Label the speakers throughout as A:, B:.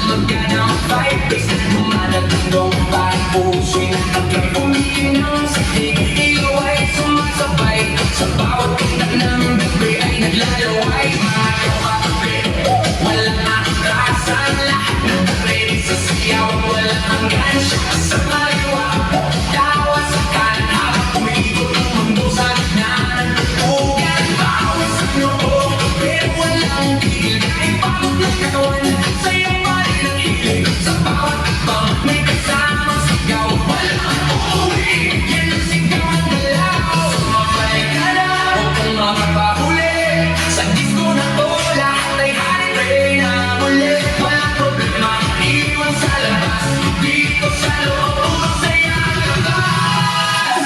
A: magkana ang fight. Basta dumadating parang puso'y nakagay. Umiin ng sakit, ikaw ay sumasabay. Sa bawat pinag ng gabi ay naglalaway. Mga kapatid, walang atrasan. Lahat ng ready sa siyaw, walang hanggan. Siya sa kaliwa, tawa sa kanan. Habang umiikot ang mundo sa gitna ng tutugan. Bawat sa noo, pero walang tigil. Kahit pagod ng katawan, sayang pa rin ang hilig. Sa bawat akbang, may kasamang sigaw. Walang uuwi, yan ang sigaw ng galaw. Sumabay ka na, huwag kang makapahuli. Sa disco na to, lahat ay hari-ray na muli. Walang problema, iwan sa labas. Dito sa loob, puro saya ang labas.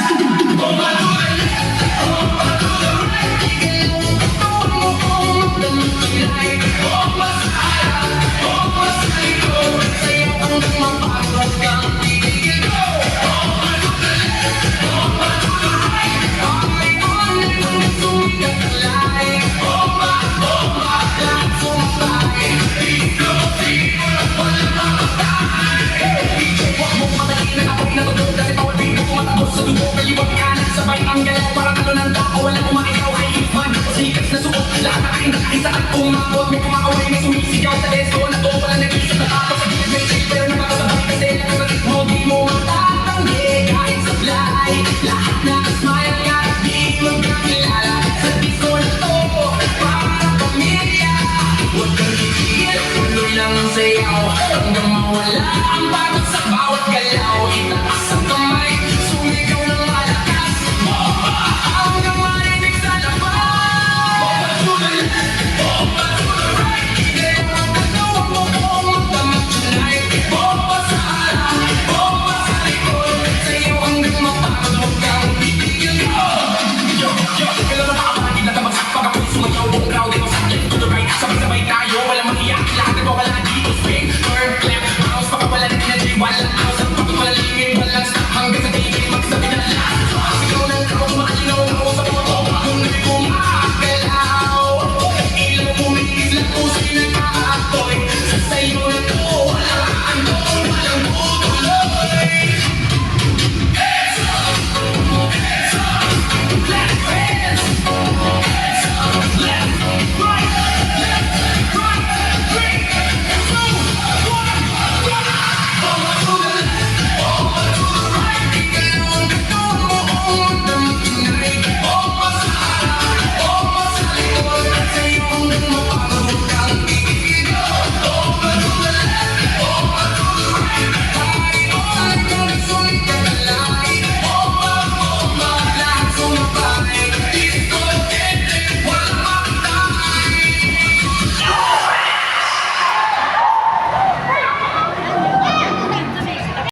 A: Bomba to the left, bomba to the right. Tigil ang katawan mo kung magdamagilay. Bomba sa harap, bomba sa likod. Sayaw hanggang mapagod kang tigil ko. Bomba to the left, bomba to the right. On hanggang sumigat ang lahat. Bomba, bomba, lahat sumabay. Dito, dito, walang mamatay. DJ, huwag mong patayin na kapag natutog. Dahil bawat dito kumatapos sa dugo. Kaliwag kanan, sabay ang galaw. Parang talo ng tao, walang kumakayaw. Ay hitman, pasikat na suot. Lahat na kain nakakita at umabot. May kumakaway, may sumisigaw sa desko na to. Walang nag-isa na tapos sa gilid may shape. Pero napakasabay kasi lang sa ritmo. Di mo matatanggi kahit sablay. Lahat na smile ka, di magkakilala. Sa disco na to, para pamilya. Huwag kang titigil, tuloy lang ang sayaw. Hanggang mawala ang pagod sa bawat galaw. Itaas ang kamay.